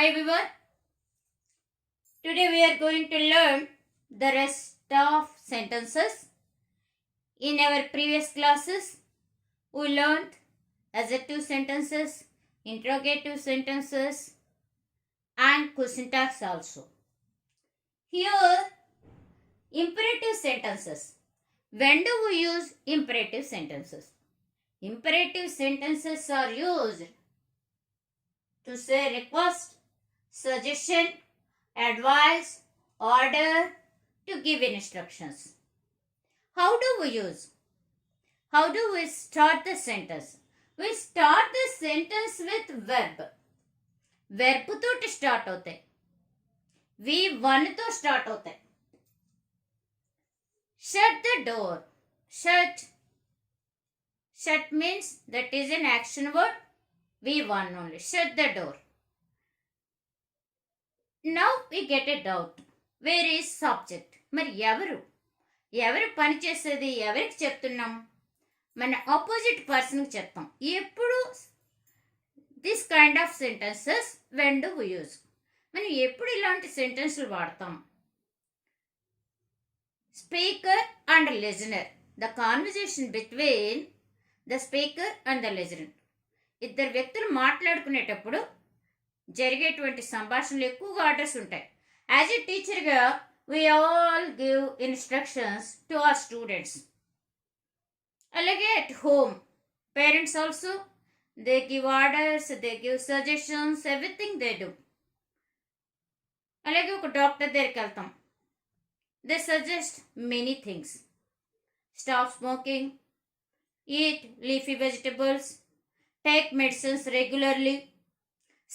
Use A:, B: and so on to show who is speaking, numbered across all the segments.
A: Hi everyone. Today we are going to learn the rest of sentences. In our previous classes, we learned adjective sentences, interrogative sentences, and question tags also. Here, imperative sentences. When do we use imperative sentences? Imperative sentences are used to say request, suggestion, advice, order, to give instructions. How do we use? How do we start the sentence? We start the sentence with verb. Verb తోటి start అవుతాయి. V1 తో start అవుతాయి. Shut the door. Shut. Shut means that is an action word. V1 only. Shut the door. Now we get a doubt. Where is subject? మరి ఎవరు పని చేసేది? ఎవరికి చెప్తున్నాం? మన ఆపోజిట్ పర్సన్కి చెప్తాం. ఎప్పుడు this kind of sentences when do we use? మనం ఎప్పుడు ఇలాంటి సెంటెన్స్లు వాడతాం? Speaker and listener. The conversation between the speaker and the listener. ఇద్దరు వ్యక్తులు మాట్లాడుకునేటప్పుడు జరిగేటువంటి సంభాషణలు ఎక్కువగా ఆర్డర్స్ ఉంటాయి. యాజ్ ఎ టీచర్గా we all give instructions to our students. అలాగే at home, parents also, they give orders, they give suggestions, everything they do. అలాగే ఒక డాక్టర్ దగ్గరికి వెళ్తాం. They suggest many things. Stop smoking, eat leafy vegetables, take medicines regularly.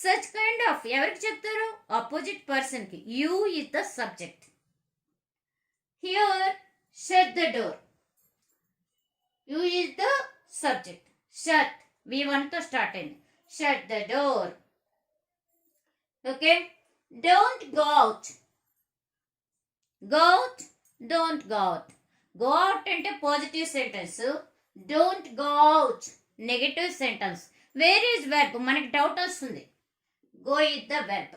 A: Such kind of ఎవరికి చెప్తారు? Opposite పర్సన్కి. You is the subject. Here, shut the door. You is the subject. Shut. V1 to start in. Shut the door. Okay. Don't go out. Go out. Don't go out. Go out into positive sentence. Don't go out. Negative sentence. Where is verb? మనకి doubt వస్తుంది. Go is the verb.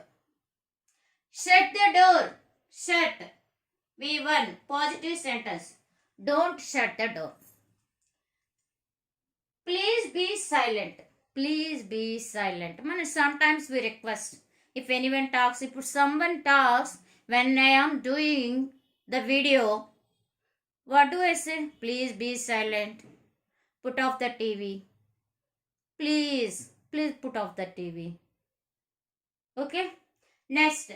A: Shut the door. Shut. V1 positive sentence. Don't shut the door. Please be silent. Please be silent. Sometimes we request, if anyone talks, if someone talks when I am doing the video, what do I say? Please be silent. Put off the TV. Please put off the TV. Okay. Next.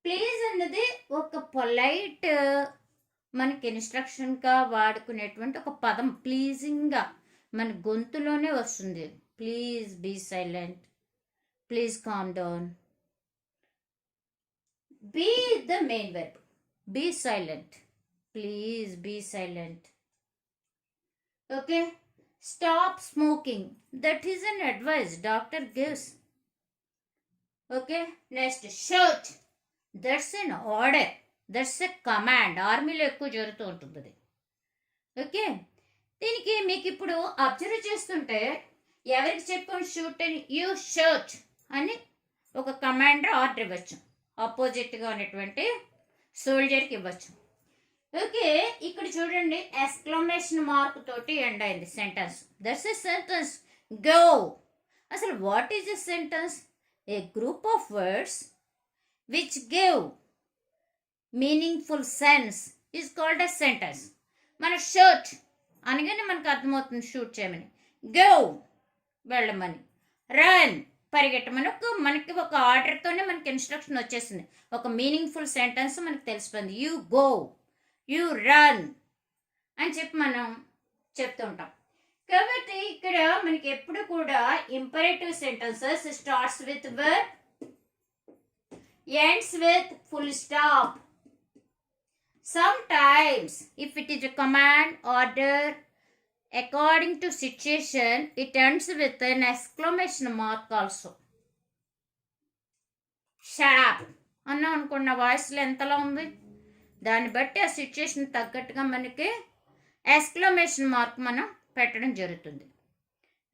A: Please అన్నది ఒక polite మనకి ఇన్స్ట్రక్షన్గా వాడుకునేటువంటి ఒక పదం. ప్లీజింగ్గా మన గొంతులోనే వస్తుంది. Please be silent, please calm down. Be the main verb. Be silent, please be silent. Okay. Stop smoking, that is an advice doctor gives. Okay. Next shirt, that's an order, that's a command. ఆర్మీలో ఎక్కువ జరుగుతూ ఉంటుంది అది. Okay. దీనికి మీకు ఇప్పుడు observe చేస్తుంటే ఎవరికి చెప్పాం షూట్ అని? యూ షర్ట్ అని ఒక కమాండర్ ఆర్డర్ ఇవ్వచ్చు. ఆపోజిట్గా ఉన్నటువంటి సోల్జర్కి ఇవ్వచ్చు. ఓకే. ఇక్కడ చూడండి, ఎక్స్క్లమేషన్ మార్క్ తోటి ఎండ్ అయింది sentence. That's a sentence. Go. అసలు what is a sentence? A group of words which give meaningful sense is called a sentence. మన షూట్ అనగానే మనకు అర్థమవుతుంది షూట్ చేయమని. గో వెళ్ళమని. రన్ పరిగెట్టమని. మనకి ఒక ఆర్డర్తోనే మనకి ఇన్స్ట్రక్షన్ వచ్చేసింది. ఒక మీనింగ్ఫుల్ సెంటెన్స్ మనకు తెలిసిపోయింది. యూ గో, యూ రన్ అని చెప్పి మనం చెప్తూ ఉంటాం. కాబట్టి ఇక్కడ మనకి ఎప్పుడు కూడా imperative sentences starts with verb, ends with full stop. Sometimes if it is a command, order, according to situation, it ends with an exclamation mark also. Shut up అన్నా అనుకున్న వాయిస్లో ఎంతలా ఉంది, దాన్ని బట్టి ఆ సిచ్యుయేషన్ తగ్గట్టుగా మనకి ఎక్స్క్లమేషన్ మార్క్ మనం పెట్టడం జరుగుతుంది.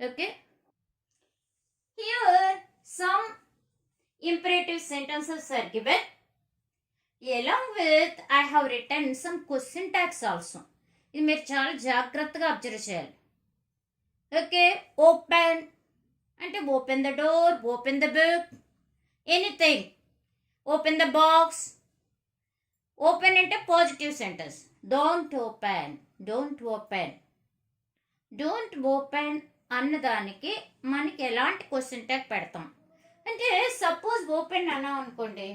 A: Okay. Here some Imperative sentences are given. Along with, I have written some question tags also. ఇది మీరు చాలా జాగ్రత్తగా అబ్జర్వ్ చేయాలి. ఓకే, ఓపెన్ అంటే open the door, open the book, anything, open the box. Open అంటే positive sentence. Don't open, don't open, don't open అన్నదానికి మనకి ఎలాంటి క్వశ్చన్ ట్యాగ్ పెడతాం అంటే, సపోజ్ ఓపెన్ అన్నాం అనుకోండి,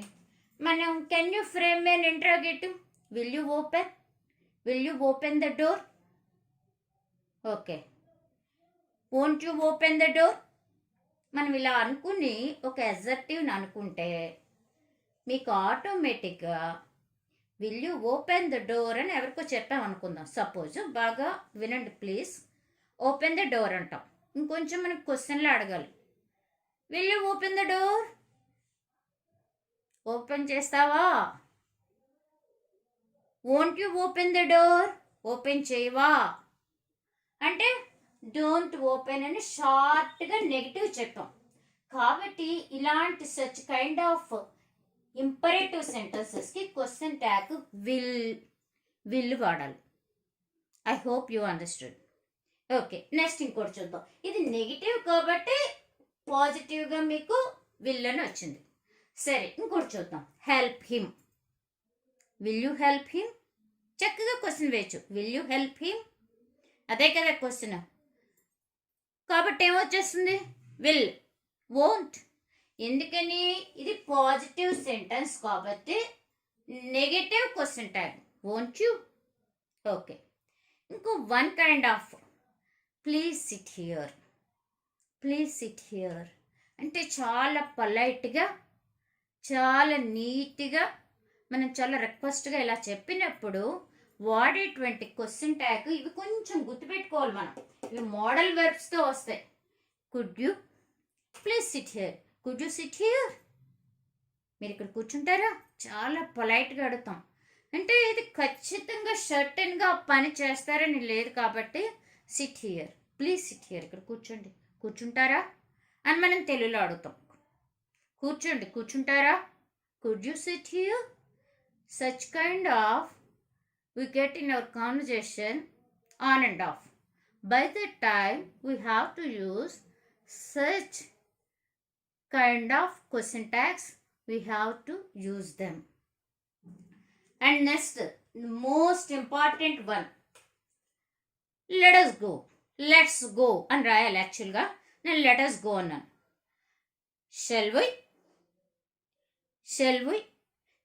A: మనం can you frame an interrogative, will you open, will you open the door, okay, won't you open the door. మనం ఇలా అనుకుని ఒక అజెక్టివ్ని అనుకుంటే మీకు ఆటోమేటిక్గా will you open the door అని ఎవరికో చెప్పాం అనుకుందాం. సపోజ్, బాగా వినండి ప్లీజ్. ఓపెన్ ద డోర్ అంటాం. ఇంకొంచెం మనకు క్వశ్చన్లో అడగాలి, will you open the door, open చేస్తావా, won't you open the door, open చేయవా అంటే డోంట్ ఓపెన్ అని షార్ట్గా నెగిటివ్ చెప్పాం. కాబట్టి ఇలాంటి సచ్ కైండ్ ఆఫ్ ఇంపరేటివ్ సెంటెన్సెస్కి క్వశ్చన్ ట్యాగ్ విల్ వాడాలి. I hope you understood. Okay, next ఇంకోటి చూద్దాం. ఇది నెగిటివ్ కాబట్టి పాజిటివ్గా మీకు విల్ అని వచ్చింది. సరే, ఇంకోటి చూద్దాం. Help him, will you help him, చక్కగా క్వశ్చన్ వేయచ్చు. విల్ యూ హెల్ప్ హిమ్, అదే కదా క్వశ్చన్. కాబట్టి ఏమొచ్చేస్తుంది, విల్. వోంట్, ఎందుకని ఇది పాజిటివ్ సెంటెన్స్ కాబట్టి negative question tag, won't you. Okay, ఇంకో one kind of, please sit here, please sit here అంటే చాలా పొలైట్గా, చాలా నీట్గా, మనం చాలా రిక్వెస్ట్గా ఇలా చెప్పినప్పుడు వాడేటువంటి క్వశ్చన్ ట్యాగ్. ఇవి కొంచెం గుర్తుపెట్టుకోవాలి మనం, ఇవి మోడల్ వెర్బ్స్తో వస్తాయి. Could you please sit here, could you sit here, మీరు ఇక్కడ కూర్చుంటారా, చాలా పొలైట్గా అడుగుతాం. అంటే ఇది ఖచ్చితంగా షర్టన్గా పని చేస్తారని లేదు కాబట్టి sit here, please sit here, ఇక్కడ కూర్చోండి, కూర్చుంటారా అని మనం తెలుగులో అడుగుతాం. కూర్చోండి, కూర్చుంటారా, could you sit here. Such kind of we get in our conversation on and off. By the time we have to use such kind of question tags, we have to use them. And next, most important one, let us go, let's go అని రాయాలి. యాక్చువల్గా నేను let us go అన్నాను. shall we, shall we,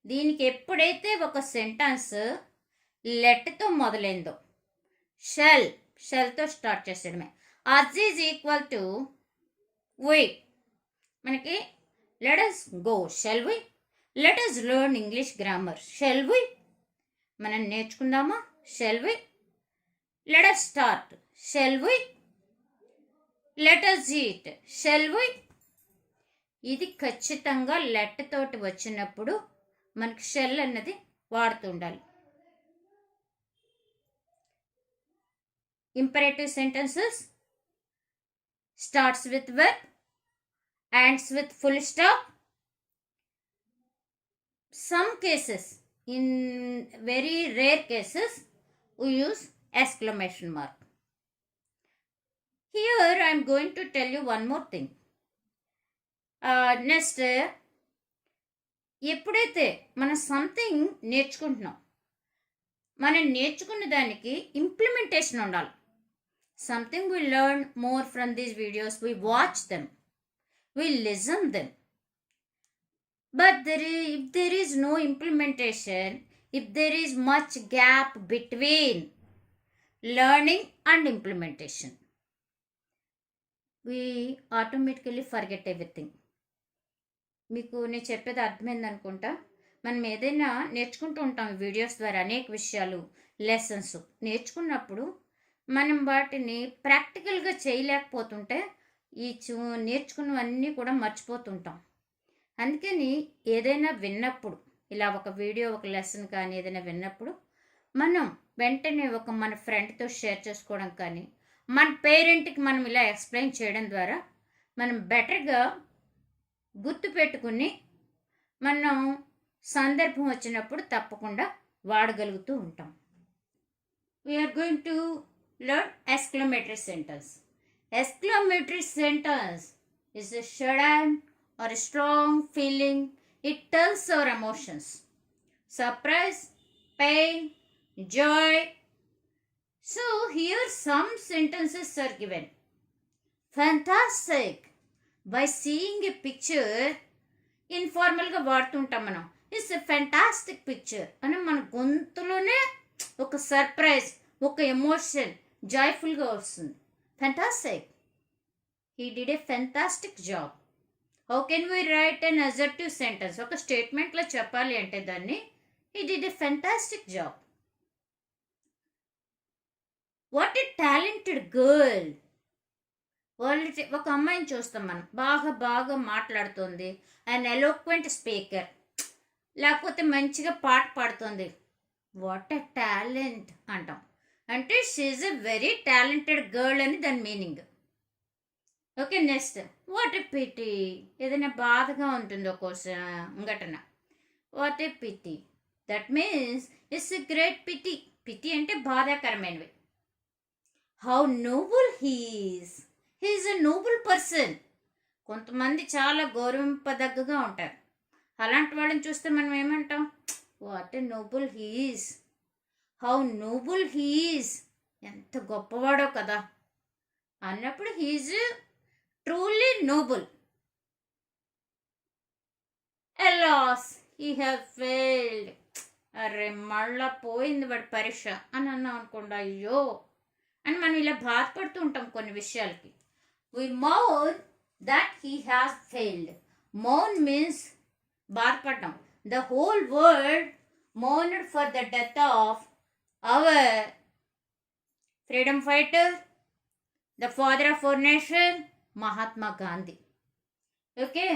A: దీనికి ఎప్పుడైతే ఒక sentence లెట్తో మొదలైందో, షెల్తో స్టార్ట్ చేసేయడమే. Us is equal to we, మనకి let us go, shall we, let us learn English grammar, shall we, మనం నేర్చుకుందామా, shall we, let us start, shall we, let us eat, shall we. ఇది ఖచ్చితంగా let తోటి వచ్చినప్పుడు మనకి shell అన్నది వాడుతూ ఉండాలి. Imperative sentences starts with verb, ends with full stop. Some cases, in very rare cases, we use exclamation mark. Here I am going to tell you one more thing. Next, ఎప్పుడైతే మనం something నేర్చుకుంటున్నాం, మనం నేర్చుకున్న దానికి implementation ఉండాలి. Something we learn more from these videos, we watch them, we listen them. But if there is no implementation, if there is much gap between learning and implementation, we automatically forget everything. మీకు నేను చెప్పేది అర్థమైంది అనుకుంటా. మనం ఏదైనా నేర్చుకుంటూ ఉంటాం videos ద్వారా, అనేక విషయాలు, లెసన్స్ నేర్చుకున్నప్పుడు మనం వాటిని ప్రాక్టికల్గా చేయలేకపోతుంటే ఈ నేర్చుకున్నవన్నీ కూడా మర్చిపోతుంటాం. అందుకని ఏదైనా విన్నప్పుడు, ఇలా ఒక వీడియో, ఒక లెసన్ కానీ ఏదైనా విన్నప్పుడు మనం వెంటనే మన ఫ్రెండ్తో షేర్ చేసుకోవడం కానీ, మన పేరెంట్కి మనం ఇలా ఎక్స్ప్లెయిన్ చేయడం ద్వారా మనం బెటర్గా గుర్తుపెట్టుకుని మనం సందర్భం వచ్చినప్పుడు తప్పకుండా వాడగలుగుతూ ఉంటాం. We are going to learn exclamatory sentence. Exclamatory sentence is a sudden or a strong feeling. It tells our emotions. Surprise, pain, joy. So here some sentences are given. Fantastic. By seeing a picture, ఇన్ఫార్మల్గా వాడుతుంటాం మనం. It's a fantastic picture అని మన గొంతులోనే ఒక surprise, ఒక emotion జాయ్ఫుల్గా వస్తుంది. Fantastic. He did a fantastic job. How can we write an assertive sentence? ఒక స్టేట్మెంట్లో చెప్పాలి అంటే దాన్ని he did a fantastic job. What a talented girl. ఒక అమ్మాయిని చూస్తాం మనం, బాగా మాట్లాడుతుంది, అండ్ ఎలోక్వెంట్ స్పీకర్, లేకపోతే మంచిగా పాట పాడుతుంది. వాట్ ఎ టాలెంట్ అంటాం. అంటే she's a very talented girl అని దాని meaning. Okay, next what a pity. ఏదైనా బాధగా ఉంటుంది ఒక ఘటన. What a pity, that means it's a great pity. Pity అంటే బాధాకరమైనవి. How noble he's. He's a noble person. కొంతమంది చాలా గౌరవింపదగ్గగా ఉంటారు. అలాంటి వాళ్ళని చూస్తే మనం ఏమంటాం? What a noble he's. How noble he's. ఎంత గొప్పవాడో కదా అన్నప్పుడు he's truly noble. Alas, he have failed. అరే మళ్ళా పోయింది వాడి పరీక్ష అని అన్నాం అనుకోండి, అయ్యో అని మనం ఇలా బాధపడుతూ ఉంటాం కొన్ని విషయాలకి. We mourn that he has failed. Mourn means బాధపడ్డం. The whole world mourned for the death of our freedom fighter, the father of our nation, Mahatma Gandhi. Okay?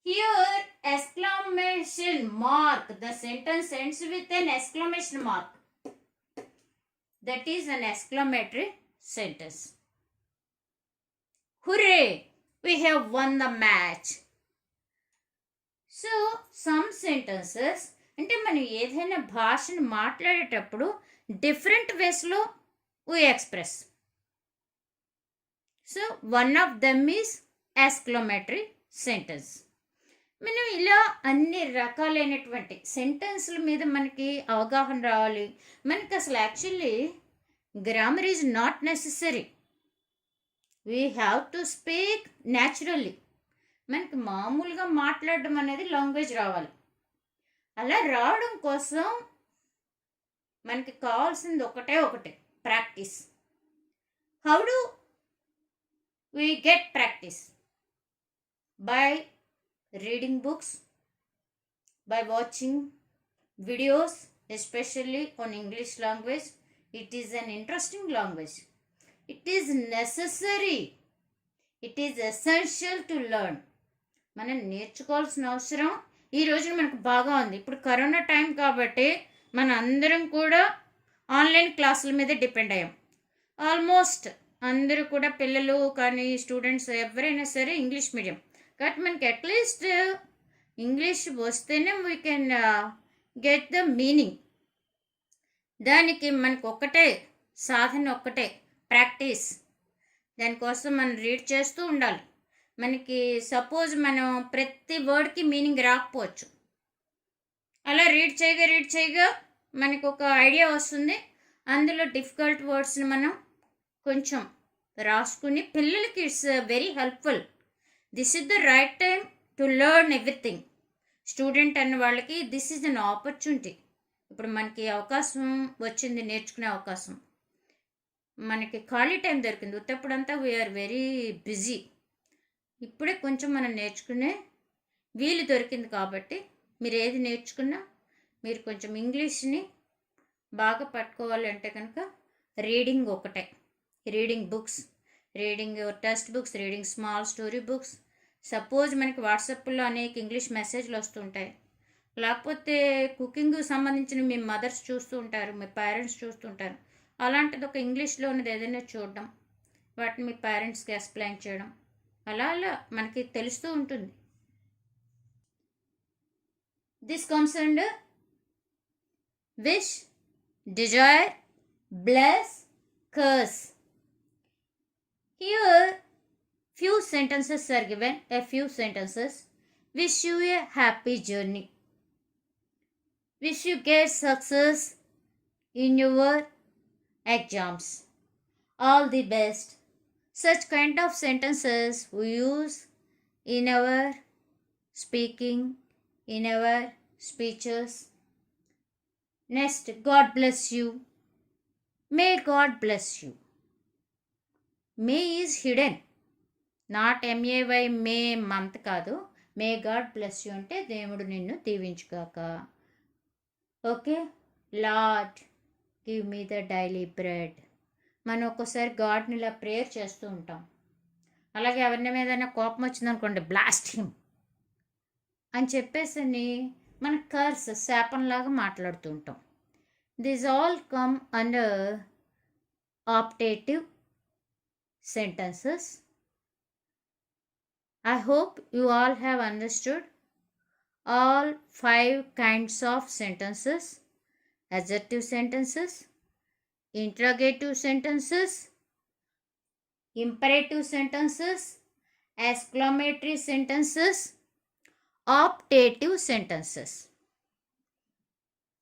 A: Here, exclamation mark. The sentence ends with an exclamation mark. That is an exclamatory sentence. Hooray! We have won the match. So, some sentences అంటే మనం ఏదైనా భాషను మాట్లాడేటప్పుడు different వేస్లో we express. So, one of them is exclamatory sentence. మనం ఇలా అన్ని రకాలైనటువంటి సెంటెన్స్ల మీద మనకి అవగాహన రావాలి. మనకి అసలు actually grammar is not necessary. We have to speak naturally. మనకి మామూలుగా మాట్లాడడం అనేది లాంగ్వేజ్ రావాలి. అలా రావడం కోసం మనకి కావాల్సింది ఒకటే practice. How do we get practice? By reading books, by watching videos, especially on English language. It is an interesting language. It is necessary. It is essential to learn. మనం నేర్చుకోవాల్సిన అవసరం ఈ రోజు మనకు బాగా ఉంది. ఇప్పుడు కరోనా టైం కాబట్టి మన అందరం కూడా ఆన్లైన్ క్లాసుల మీద డిపెండ్ అయ్యాం. ఆల్మోస్ట్ అందరూ కూడా పిల్లలు కానీ స్టూడెంట్స్ ఎవరైనా సరే ఇంగ్లీష్ మీడియం. కాబట్టి మనకి అట్లీస్ట్ ఇంగ్లీష్ వస్తేనే we can get the meaning. దానికి మనకు ఒక్కటే సాధన, ఒక్కటే ప్రాక్టీస్. దానికోసం మనం రీడ్ చేస్తూ ఉండాలి. మనకి సపోజ్ మనం ప్రతి వర్డ్కి మీనింగ్ రాకపోవచ్చు. అలా రీడ్ చేయగా మనకు ఒక ఐడియా వస్తుంది. అందులో డిఫికల్ట్ వర్డ్స్ని మనం కొంచెం రాసుకుని పిల్లలకి it's very helpful. This is the right time to learn everything. Student అన్న వాళ్ళకి దిస్ ఈజ్ అన్ ఆపర్చునిటీ. ఇప్పుడు మనకి అవకాశం వచ్చింది, నేర్చుకునే అవకాశం. మనకి ఖాళీ టైం దొరికింది. ఉత్తప్పుడంతా వీఆర్ వెరీ బిజీ. ఇప్పుడే కొంచెం మనం నేర్చుకునే వీలు దొరికింది. కాబట్టి మీరు ఏది నేర్చుకున్నా మీరు కొంచెం ఇంగ్లీష్ని బాగా పట్టుకోవాలంటే కనుక రీడింగ్ ఒకటే. Reading books, reading text books, reading small story books. Suppose మనకి వాట్సాప్లో అనేక ఇంగ్లీష్ మెసేజ్లు వస్తుంటాయి. లేకపోతే కుకింగ్ సంబంధించిన మీ మదర్స్ చూస్తూ ఉంటారు, మీ పేరెంట్స్ చూస్తుంటారు. అలాంటిది ఒక ఇంగ్లీష్లో ఉన్నది ఏదైనా చూడడం, వాటిని మీ పేరెంట్స్కి ఎక్స్ప్లెయిన్ చేయడం, అలా మనకి తెలుస్తూ ఉంటుంది. This comes under wish, desire, bless, curse. Here few sentences are given, a few sentences. Wish you a happy journey. Wish you get success in your exams. All the best. Such kind of sentences we use in our speaking, in our speeches. Next, God bless you. May God bless you. May is hidden. Not MAY may month కాదు. May God bless you అంటే దేవుడు నిన్ను దీవించుగాక. Okay. Lord give me the daily bread. మనం ఒక్కోసారి గాడ్ని ఇలా prayer చేస్తూ ఉంటాం. అలాగే ఎవరిని మీదైనా కోపం వచ్చిందనుకోండి, బ్లాస్ట్ హిమ్ అని చెప్పేసి మన కర్స్ శాపంలాగా మాట్లాడుతూ ఉంటాం. This all come under optative sentences. I hope you all have understood all 5 kinds of sentences: adjective sentences, interrogative sentences, imperative sentences, exclamatory sentences, optative sentences.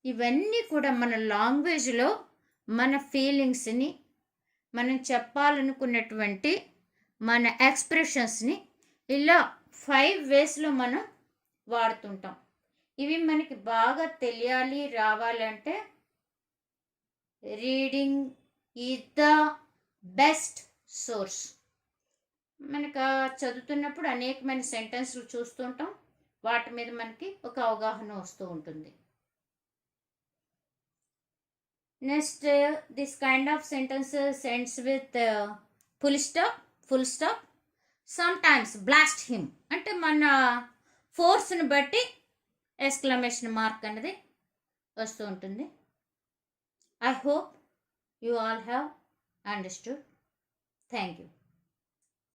A: ఇవన్నీ కూడా మన లాంగ్వేజ్లో మన ఫీలింగ్స్ని, మనం చెప్పాలనుకున్నటువంటి మన ఎక్స్ప్రెషన్స్ని ఇలా 5 వేస్లో మనం వాడుతుంటాం. ఇవి మనకి బాగా తెలియాలి, రావాలంటే reading is the best source. మనకు చదువుతున్నప్పుడు అనేకమైన సెంటెన్స్లు చూస్తుంటాం, వాటి మీద మనకి ఒక అవగాహన వస్తూ ఉంటుంది. Next, this kind of sentences ends with full stop. Sometimes blast him అంటే మన ఫోర్స్ని బట్టి ఎక్స్క్లమేషన్ మార్క్ అనేది వస్తూ ఉంటుంది. I hope you all have understood. Thank you.